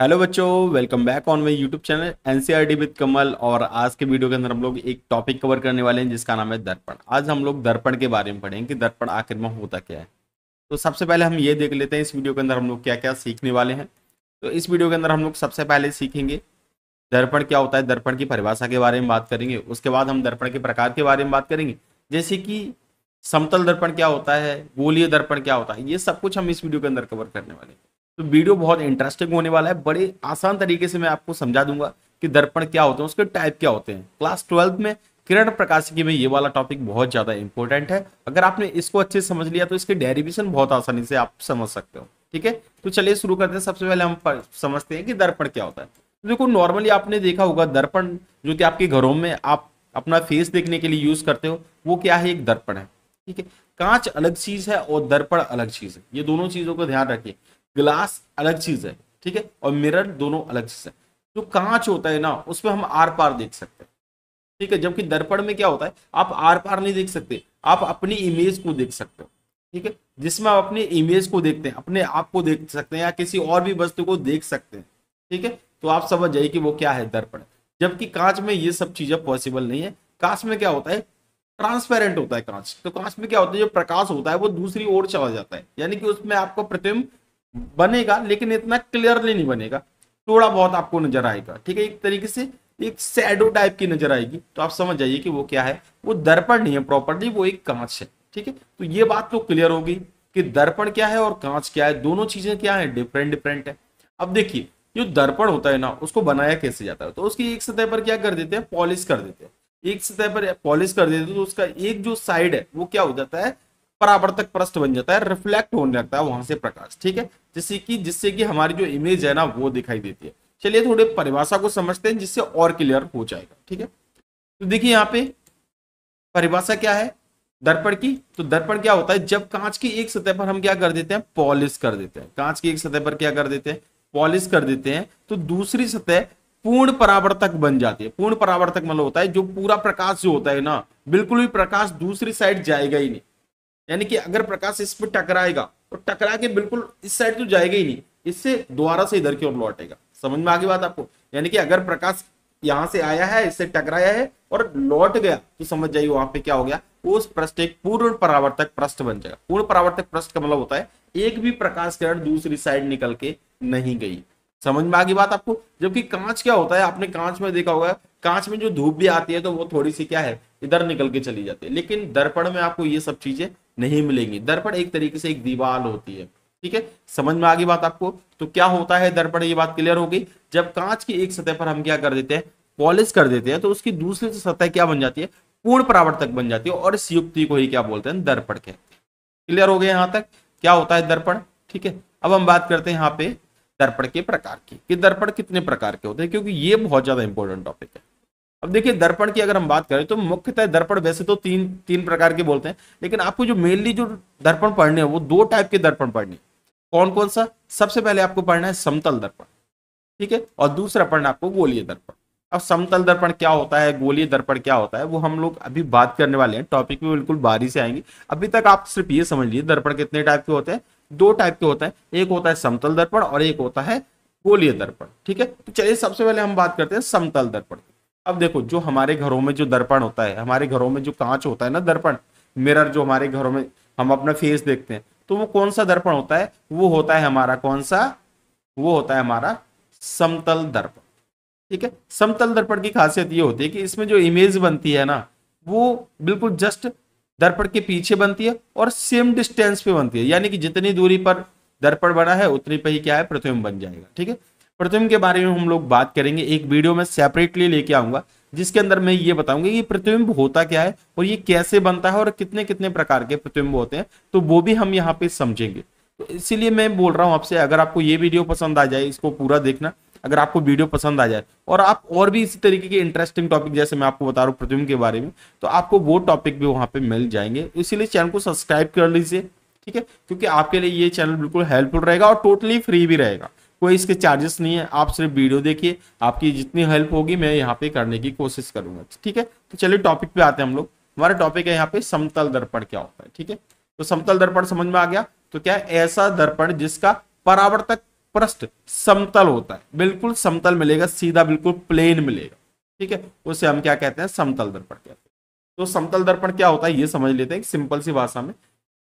Hello बच्चों, welcome back on my YouTube channel NCERT with Kamal. और आज के वीडियो के अंदर हम लोग एक टॉपिक कवर करने वाले हैं जिसका नाम है दर्पण। आज हम लोग दर्पण के बारे में पढ़ेंगे कि दर्पण आखिर में होता क्या है। तो सबसे पहले हम ये देख लेते हैं इस वीडियो के अंदर हम लोग क्या क्या सीखने वाले हैं। तो इस वीडियो के अंदर हम लोग सबसे पहले सीखेंगे दर्पण क्या होता है, दर्पण की परिभाषा के बारे में बात करेंगे। उसके बाद हम दर्पण के प्रकार के बारे में बात करेंगे, जैसे कि समतल दर्पण क्या होता है, गोलीय दर्पण क्या होता है। ये सब कुछ हम इस वीडियो के अंदर कवर करने वाले हैं। तो वीडियो बहुत इंटरेस्टिंग होने वाला है। बड़े आसान तरीके से मैं आपको समझा दूंगा कि दर्पण क्या होते हैं, उसके टाइप क्या होते हैं। क्लास 12 में किरण प्रकाशिकी में ये वाला टॉपिक बहुत ज्यादा इंपॉर्टेंट है। अगर आपने इसको अच्छे से समझ लिया तो इसके डेरिवेशन बहुत आसानी से आप समझ सकते हो। ठीक है, तो चलिए शुरू करते हैं। सबसे पहले हम समझते हैं कि दर्पण क्या होता है। तो देखो, नॉर्मली आपने देखा होगा दर्पण जो कि आपके घरों में आप अपना फेस देखने के लिए यूज करते हो, वो क्या है, एक दर्पण है। ठीक है, कांच अलग चीज है और दर्पण अलग चीज है। ये दोनों चीजों को ध्यान रखिए। ग्लास अलग चीज है, ठीक है, और मिरर दोनों अलग चीज है। जो कांच होता है ना, उसमें हम आर पार देख सकते हैं। ठीक है, जबकि दर्पण में क्या होता है, आप आर पार नहीं देख सकते, आप अपनी इमेज को देख सकते हो। ठीक है, जिसमें आप अपनी इमेज को देखते हैं, अपने आप को देख सकते हैं या किसी और भी वस्तु को देख सकते हैं। ठीक है, तो आप समझ जाइए कि वो क्या है, दर्पण। जबकि कांच में ये सब चीजें पॉसिबल नहीं है। कांच में क्या होता है, ट्रांसपेरेंट होता है कांच। तो कांच में क्या होता है, जो प्रकाश होता है वो दूसरी ओर चला जाता है, यानी कि उसमें आपको प्रतिबिंब बनेगा लेकिन इतना क्लियरली नहीं बनेगा, थोड़ा बहुत आपको नजर आएगा। ठीक है, एक तरीके से एक शैडो टाइप की नजर आएगी। तो आप समझ जाइए कि वो क्या है, वो दर्पण नहीं है प्रॉपर्ली, वो एक कांच है। ठीक है, तो ये बात तो क्लियर होगी कि दर्पण क्या है और कांच क्या है, दोनों चीजें क्या है, डिफरेंट डिफरेंट है। अब देखिए, जो दर्पण होता है ना, उसको बनाया कैसे जाता है। तो उसकी एक सतह पर क्या कर देते हैं, पॉलिश कर देते हैं। एक सतह पर पॉलिश कर देते हैं तो उसका एक जो साइड है वो क्या हो जाता है, परावर्तक पृष्ठ बन जाता है, रिफ्लेक्ट होने लगता है वहां से प्रकाश। ठीक है, जिससे कि हमारी जो इमेज है ना वो दिखाई देती है। चलिए थोड़े परिभाषा को समझते हैं जिससे और क्लियर हो जाएगा। ठीक है, तो देखिए यहाँ पे परिभाषा क्या है दर्पण की। तो दर्पण क्या होता है, जब कांच की एक सतह पर हम क्या कर देते हैं, पॉलिश कर देते हैं। कांच की एक सतह पर क्या कर देते हैं, पॉलिश कर देते हैं, तो दूसरी सतह पूर्ण परावर्तक बन जाती है। पूर्ण परावर्तक मतलब होता है जो पूरा प्रकाश जो होता है ना, बिल्कुल भी प्रकाश दूसरी साइड जाएगा ही नहीं। यानी कि अगर प्रकाश इस पर टकराएगा तो टकरा के बिल्कुल इस साइड तो जाएगा ही नहीं, इससे दोबारा से इधर की ओर लौटेगा। समझ में आ गई बात आपको। यानी कि अगर प्रकाश यहां से आया है, इससे टकराया है और लौट गया, तो समझ जाइए वहां पे क्या हो गया, उस पृष्ठ एक पूर्ण परावर्तक पृष्ठ बन जाएगा। पूर्ण परावर्तक पृष्ठ का मतलब होता है एक भी प्रकाश किरण दूसरी साइड निकल के नहीं गई। समझ में आ गई बात आपको। जबकि कांच क्या होता है, आपने कांच में देखा होगा, कांच में जो धूप भी आती है तो वो थोड़ी सी क्या है, इधर निकल के चली जाती है। लेकिन दर्पण में आपको ये सब चीजें नहीं मिलेंगी। दर्पण एक तरीके से एक दीवार होती है। ठीक है, समझ में आ गई बात आपको। तो क्या होता है दर्पण, ये बात क्लियर हो गई। जब कांच की एक सतह पर हम क्या कर देते हैं, पॉलिश कर देते हैं, तो उसकी दूसरी सतह क्या बन जाती है, पूर्ण परावर्तक बन जाती है। और इस युक्ति को ही क्या बोलते हैं, दर्पण कहते हैं। क्लियर हो गया यहां तक क्या होता है दर्पण। ठीक है, अब हम बात करते हैं यहाँ पे दर्पण के प्रकार की, कि दर्पण कितने प्रकार के होते हैं, क्योंकि ये बहुत ज्यादा इंपॉर्टेंट टॉपिक है। अब देखिए, दर्पण की अगर हम बात करें तो मुख्यतः दर्पण वैसे तो तीन तीन प्रकार के बोलते हैं, लेकिन आपको जो मेनली जो दर्पण पढ़ने हैं वो दो टाइप के दर्पण पढ़ने हैं। कौन कौन सा, सबसे पहले आपको पढ़ना है समतल दर्पण। ठीक है, और दूसरा पढ़ना आपको गोलीय दर्पण। अब समतल दर्पण क्या होता है, गोलीय दर्पण क्या होता है, वो हम लोग अभी बात करने वाले हैं। टॉपिक में बिल्कुल बारी से आएंगे। अभी तक आप सिर्फ ये समझ लीजिए दर्पण कितने टाइप के होते हैं, दो टाइप के होते हैं। एक होता है समतल दर्पण और एक होता है गोलीय दर्पण। ठीक है, तो चलिए सबसे पहले हम बात करते हैं समतल दर्पण। अब देखो, जो हमारे घरों में जो दर्पण होता है, हमारे घरों में जो कांच होता है ना, दर्पण मिरर, जो हमारे घरों में हम अपना फेस देखते हैं, तो वो कौन सा दर्पण होता है, वो होता है हमारा कौन सा, वो होता है हमारा समतल दर्पण। ठीक है, समतल दर्पण की खासियत ये होती है कि इसमें जो इमेज बनती है ना, वो बिल्कुल जस्ट दर्पण के पीछे बनती है और सेम डिस्टेंस पे बनती है। यानी कि जितनी दूरी पर दर्पण बना है उतनी पे ही क्या है, प्रतिबिंब बन जाएगा। ठीक है, प्रतिबिंब के बारे में हम लोग बात करेंगे, एक वीडियो में सेपरेटली लेके आऊंगा जिसके अंदर मैं ये बताऊंगा कि प्रतिबिंब होता क्या है और ये कैसे बनता है और कितने कितने प्रकार के प्रतिबिंब होते हैं, तो वो भी हम यहाँ पे समझेंगे। तो इसीलिए मैं बोल रहा हूँ आपसे, अगर आपको ये वीडियो पसंद आ जाए, इसको पूरा देखना। अगर आपको वीडियो पसंद आ जाए और आप और भी इसी तरीके के इंटरेस्टिंग टॉपिक, जैसे मैं आपको बता रहा हूँ प्रतिबिंब के बारे में, तो आपको वो टॉपिक भी वहां पे मिल जाएंगे। इसीलिए चैनल को सब्सक्राइब कर लीजिए। ठीक है, क्योंकि आपके लिए ये चैनल बिल्कुल हेल्पफुल रहेगा और टोटली फ्री भी रहेगा। कोई इसके चार्जेस नहीं है, आप सिर्फ वीडियो देखिए, आपकी जितनी हेल्प होगी मैं यहाँ पे करने की कोशिश करूंगा। ठीक है, तो चलिए टॉपिक पे आते हैं हम लोग। हमारा टॉपिक है यहाँ पे समतल दर्पण क्या होता है। ठीक है, तो समतल दर्पण समझ में आ गया। तो क्या है, ऐसा दर्पण जिसका परावर्तक पृष्ठ समतल होता है, बिल्कुल समतल मिलेगा, सीधा बिल्कुल प्लेन मिलेगा, ठीक है, उसे हम क्या कहते हैं, समतल दर्पण कहते हैं। तो समतल दर्पण क्या होता है ये समझ लेते हैं सिंपल सी भाषा में।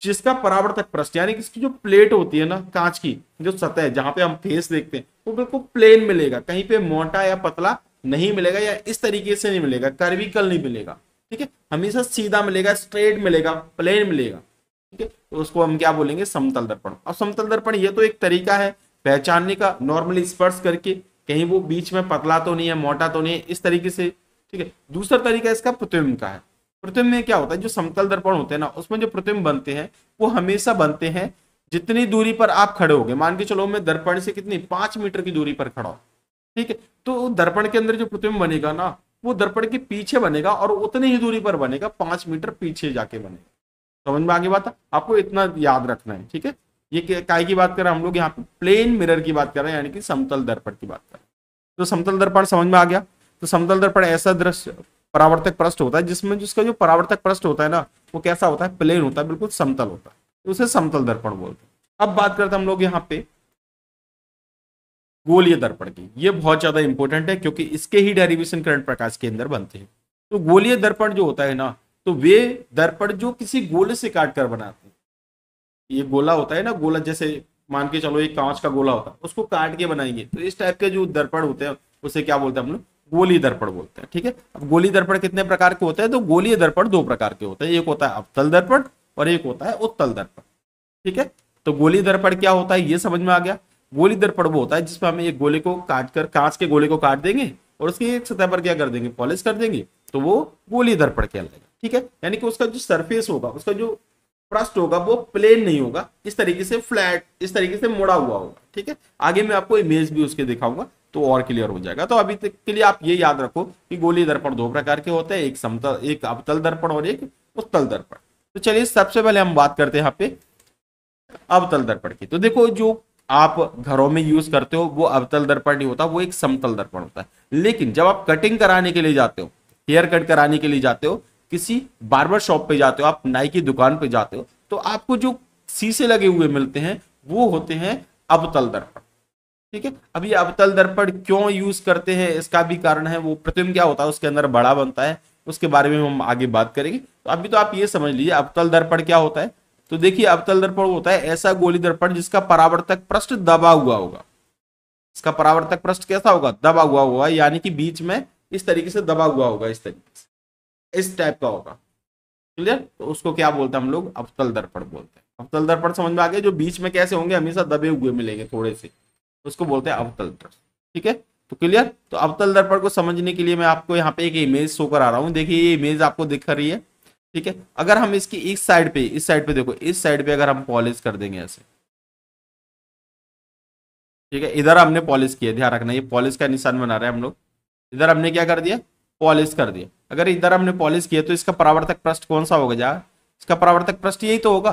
जिसका परावर्तक पृष्ठ यानी कि इसकी जो प्लेट होती है ना, कांच की जो सतह है जहां पे हम फेस देखते हैं, वो बिल्कुल प्लेन मिलेगा, कहीं पे मोटा या पतला नहीं मिलेगा, या इस तरीके से नहीं मिलेगा, कर्विकल नहीं मिलेगा, ठीक है, हमेशा सीधा मिलेगा, स्ट्रेट मिलेगा, प्लेन मिलेगा, ठीक है, तो उसको हम क्या बोलेंगे, समतल दर्पण। अब समतल दर्पण ये तो एक तरीका है पहचानने का, नॉर्मली स्पर्श करके कहीं वो बीच में पतला तो नहीं है, मोटा तो नहीं है, इस तरीके से, ठीक है। दूसरा तरीका इसका प्रतिबिंब का है। प्रतिबिंब में क्या होता है, जो समतल दर्पण होते हैं ना, उसमें जो प्रतिबिंब बनते हैं वो हमेशा बनते हैं जितनी दूरी पर आप खड़े होगे। मान के चलो मैं दर्पण से कितनी 5 मीटर की दूरी पर खड़ा हूं, ठीक है, तो दर्पण के अंदर जो प्रतिबिंब बनेगा ना, वो दर्पण के पीछे बनेगा और उतनी ही दूरी पर बनेगा, 5 मीटर पीछे जाके बनेगा। समझ में आगे बात, आपको इतना याद रखना है, ठीक है। ये काय की बात कर रहे हैं हम लोग, यहाँ पे प्लेन मिरर की बात कर रहे हैं, यानी कि समतल दर्पण की बात कर रहे हैं। तो समतल दर्पण समझ में आ गया। तो समतल दर्पण ऐसा दृश्य परावर्तक पृष्ठ होता है जिसमें जिसका जो परावर्तक पृष्ठ होता है ना, वो कैसा होता है, प्लेन होता है, बिल्कुल समतल होता है, तो उसे समतल दर्पण बोलते हैं। अब बात करते हैं हम लोग यहाँ पे गोलीय दर्पण की। ये बहुत ज्यादा इंपॉर्टेंट है क्योंकि इसके ही डेरिवेशन करंट प्रकाश के अंदर बनते हैं। तो गोलीय दर्पण जो होता है ना, तो वे दर्पण जो किसी गोले से काट कर बनाते हैं। ये गोला होता है ना, गोला जैसे मान के चलो एक कांच का गोला होता है, उसको काट के बनाएंगे, तो इस टाइप के जो दर्पण होते हैं उसे क्या बोलते हैं हम लोग, गोलीय दर्पण बोलते हैं, ठीक है। अब गोलीय दर्पण कितने प्रकार के होते हैं, तो गोलीय दर्पण 2 प्रकार के होते हैं, एक होता है अवतल दर्पण और एक होता है उत्तल दर्पण, ठीक है। तो गोलीय दर्पण क्या होता है ये समझ में आ गया। गोलीय दर्पण वो होता है जिसमें हमें एक गोले को काट कर, कांच के गोले को काट देंगे और उसकी एक सतह पर क्या कर देंगे, पॉलिश कर देंगे, तो वो गोलीय दर्पण कहलाएगा, ठीक है। यानी कि उसका जो सरफेस होगा, उसका जो पृष्ठ होगा वो प्लेन नहीं होगा, इस तरीके से फ्लैट, इस तरीके से मुड़ा हुआ होगा, ठीक है। आगे मैं आपको इमेज भी उसके दिखाऊंगा तो और क्लियर हो जाएगा। तो अभी तक के लिए आप ये याद रखो कि गोलीय दर्पण 2 प्रकार के होते हैं, एक समतल, एक अवतल दर्पण और एक उत्तल दर्पण। तो चलिए सबसे पहले हम बात करते हैं यहाँ पे अवतल दर्पण की। तो देखो जो आप घरों में यूज करते हो वो अवतल दर्पण नहीं होता, वो एक समतल दर्पण होता है। लेकिन जब आप कटिंग कराने के लिए जाते हो, हेयर कट कराने के लिए जाते हो, किसी बार्बर शॉप पे जाते हो, आप नाई की दुकान पे जाते हो, तो आपको जो शीशे लगे हुए मिलते हैं वो होते हैं अवतल दर्पण, ठीक है। अब ये अवतल दर्पण क्यों यूज करते हैं इसका भी कारण है, वो प्रतिबिंब क्या होता है उसके अंदर बड़ा बनता है, उसके बारे में हम आगे बात करेंगे। तो अभी तो आप ये समझ लीजिए अवतल दर्पण क्या होता है। तो देखिए अवतल दर्पण होता है ऐसा गोलीय दर्पण जिसका परावर्तक पृष्ठ दबा हुआ होगा। इसका परावर्तक पृष्ठ कैसा होगा, दबा हुआ होगा, यानी कि बीच में इस तरीके से दबा हुआ होगा, इस तरीके से, इस टाइप का होगा, क्लियर। तो उसको क्या बोलते हैं हम लोग, अवतल दर्पण बोलते हैं। अवतल दर्पण समझ में आ गया, जो बीच में कैसे होंगे, हमेशा दबे हुए मिलेंगे थोड़े से, उसको बोलते हैं अवतल दर्पण, ठीक है। तो क्लियर। तो अवतल दर्पण को समझने के लिए मैं आपको यहाँ पे एक इमेज शो करा रहा हूँ। देखिए ये इमेज आपको दिख रही है, ठीक है। अगर हम इसकी इस साइड पे देखो, इस साइड पे अगर हम पॉलिश कर देंगे ऐसे, ठीक है, इधर हमने पॉलिश किया, ध्यान रखना ये पॉलिश का निशान बना रहे हैं हम लोग, इधर हमने क्या कर दिया, पॉलिश कर दिया। अगर इधर हमने पॉलिश किया तो इसका परावर्तक पृष्ठ कौन सा होगा, जा इसका परावर्तक पृष्ठ यही तो होगा।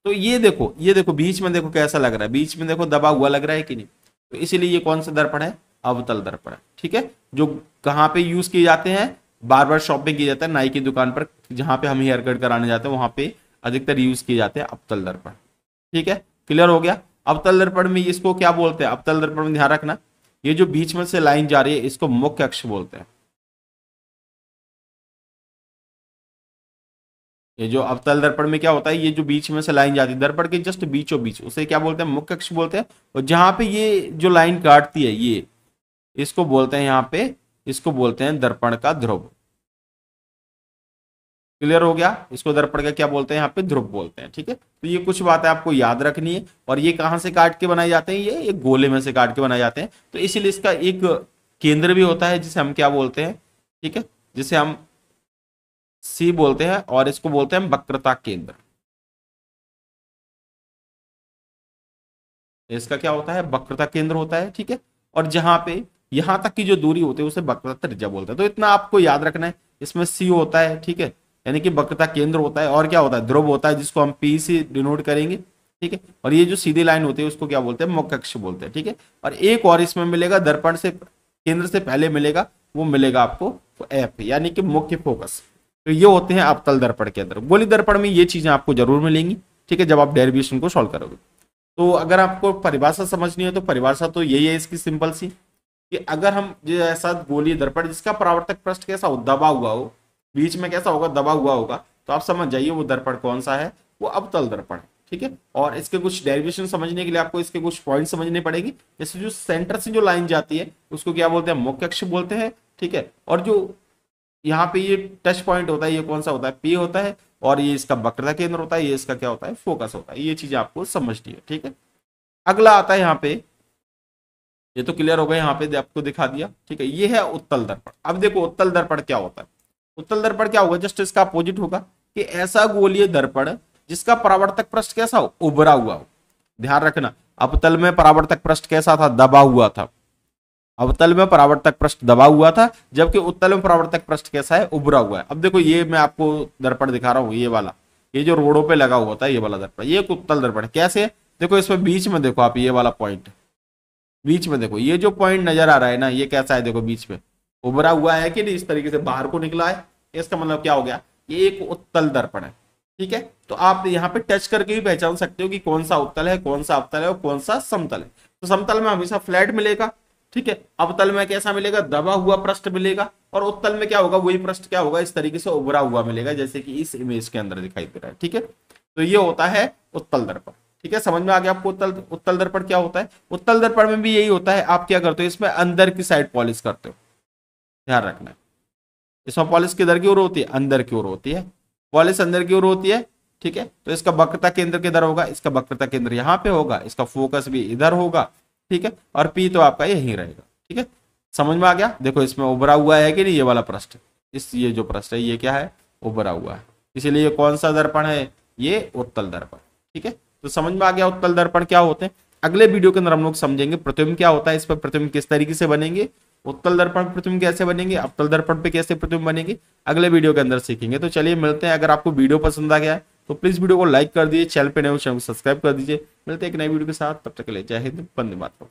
तो ये देखो बीच में देखो कैसा लग रहा है, बीच में देखो दबा हुआ लग रहा है कि नहीं। तो इसीलिए ये कौन सा दर्पण है, अवतल दर्पण है, ठीक है। जो कहाँ पे यूज किए जाते हैं, बार्बर शॉप में किया जाता है, नाई की दुकान पर, जहां पे हम हेयर कट कराने जाते हैं वहां पे अधिकतर यूज किए जाते हैं अवतल दर्पण, ठीक है। क्लियर हो गया। अवतल दर्पण में इसको क्या बोलते हैं, अवतल दर्पण में ध्यान रखना, ये जो बीच में से लाइन जा रही है इसको मुख्य अक्ष बोलते हैं। ये जो अवतल दर्पण में क्या होता है, ये जो बीच में से लाइन जाती है दर्पण के जस्ट बीचों बीच, उसे क्या बोलते हैं, मुख्य अक्ष बोलते हैं। और जहां पे ये जो लाइन काटती है, ये इसको बोलते हैं यहाँ पे, इसको बोलते हैं दर्पण का ध्रुव। क्लियर हो गया। इसको दर्पण का क्या बोलते हैं, यहाँ पे ध्रुव बोलते हैं, ठीक है। तो ये कुछ बातें आपको याद रखनी है। और ये कहाँ से काट के बनाए जाते हैं, ये एक गोले में से काट के बनाए जाते हैं। तो इसीलिए इसका एक केंद्र भी होता है जिसे हम क्या बोलते हैं, ठीक है, जिसे हम सी बोलते हैं, और इसको बोलते हैं वक्रता केंद्र। इसका क्या होता है, वक्रता केंद्र होता है, ठीक है। और जहां पे यहां तक की जो दूरी होती है उसे वक्रता त्रिज्या बोलते हैं। तो इतना आपको याद रखना है। इसमें सी होता है, ठीक है, यानी कि वक्रता केंद्र होता है, और क्या होता है, ध्रुव होता है जिसको हम पी से डिनोट करेंगे, ठीक है। और ये जो सीधी लाइन होती है उसको क्या बोलते हैं, मुख्य अक्ष बोलते हैं, ठीक है। और एक और इसमें मिलेगा, दर्पण से केंद्र से पहले मिलेगा, वो मिलेगा आपको एफ, यानी कि मुख्य फोकस। तो ये होते हैं अवतल दर्पण के अंदर। गोलीय दर्पण में ये चीजें आपको जरूर मिलेंगी, ठीक है, जब आप डेरिवेशन को सॉल्व करोगे। तो अगर आपको परिभाषा समझनी है तो परिभाषा तो यही है इसकी सिंपल सी, कि अगर हम जो ऐसा गोलीय दर्पण जिसका परावर्तक पृष्ठ कैसा हो, दबा हुआ हो, बीच में कैसा होगा, दबा हुआ होगा, तो आप समझ जाइए वो दर्पण कौन सा है, वो अवतल दर्पण है। ठीक है, और इसके कुछ डेरिवेशन समझने के लिए आपको इसके कुछ पॉइंट समझने पड़ेगी। जैसे जो सेंटर से जो लाइन जाती है उसको क्या बोलते हैं, मुख्य अक्ष बोलते हैं। ठीक है, और जो यहाँ पे ये टच पॉइंट होता है ये कौन सा होता है, पी होता है, और ये इसका वक्रता केंद्र होता है, ये इसका क्या होता है, फोकस होता है। ये चीजें आपको समझनी है। ठीक है, अगला आता है यहाँ पे, ये तो क्लियर हो गया, यहाँ पे आपको दिखा दिया। ठीक है, ये है उत्तल दर्पण। अब देखो उत्तल दर्पण क्या होता है। उत्तल दर्पण क्या होगा, जस्ट इसका अपोजिट होगा, कि ऐसा गोलीय दर्पण जिसका परावर्तक पृष्ठ कैसा हो, उभरा हुआ हो। ध्यान रखना, अवतल में परावर्तक पृष्ठ कैसा था, दबा हुआ था। अवतल में परावर्तक पृष्ठ दबा हुआ था, जबकि उत्तल में परावर्तक पृष्ठ कैसा है, उभरा हुआ है। अब देखो ये मैं आपको दर्पण दिखा रहा हूं, ये वाला, ये जो रोडों पे लगा हुआ था ये वाला दर्पण, ये एक उत्तल दर्पण कैसे है, देखो इसमें बीच में देखो आप, ये वाला पॉइंट बीच में देखो, ये जो पॉइंट नजर आ रहा है ना, ये कैसा है, देखो बीच में उभरा हुआ है कि नहीं, इस तरीके से बाहर को निकला है। इसका मतलब क्या हो गया, ये एक उत्तल दर्पण है। ठीक है, तो आप यहाँ पे टच करके भी पहचान सकते हो कि कौन सा उत्तल है, कौन सा अवतल है और कौन सा समतल है। तो समतल में हमेशा फ्लैट मिलेगा। ठीक है, अवतल में कैसा मिलेगा, दबा हुआ पृष्ठ मिलेगा, और उत्तल में क्या होगा, वही पृष्ठ क्या होगा, इस तरीके से उभरा हुआ मिलेगा, जैसे कि इस इमेज के अंदर दिखाई दे रहा है। ठीक है, तो ये होता है उत्तल दर्पण। ठीक है, समझ में आ गया आपको उत्तल दर्पण क्या होता है। उत्तल दर्पण में भी यही होता है, आप क्या करते हो, इसमें अंदर की साइड पॉलिश करते हो, ध्यान रखना है। इसमें पॉलिश किधर की ओर होती है, अंदर की ओर होती है, पॉलिश अंदर की ओर होती है। ठीक है, तो इसका वक्रता केंद्र किधर होगा, इसका वक्रता केंद्र यहाँ पे होगा, इसका फोकस भी इधर होगा। ठीक है, और पी तो आपका यही रहेगा। ठीक है, समझ में आ गया। देखो इसमें उभरा हुआ है कि नहीं, ये वाला पृष्ठ, ये जो पृष्ठ है ये क्या है, उभरा हुआ है, इसीलिए कौन सा दर्पण है, ये उत्तल दर्पण। ठीक है, तो समझ में आ गया उत्तल दर्पण क्या होते हैं। अगले वीडियो के अंदर हम लोग समझेंगे प्रतिबिंब क्या होता है, इस पर प्रतिबिंब किस तरीके से बनेंगे, उत्तल दर्पण प्रतिबिंब कैसे बनेंगे, अवतल दर्पण पे कैसे प्रतिबिंब बनेंगे, अगले वीडियो के अंदर सीखेंगे। तो चलिए मिलते हैं। अगर आपको वीडियो पसंद आ गया है तो प्लीज वीडियो को लाइक कर दीजिए, चैनल पे नए हो चैनल को सब्सक्राइब कर दीजिए। मिलते हैं एक नई वीडियो के साथ, तब तक के लिए जय हिंद, वंदे मातरम।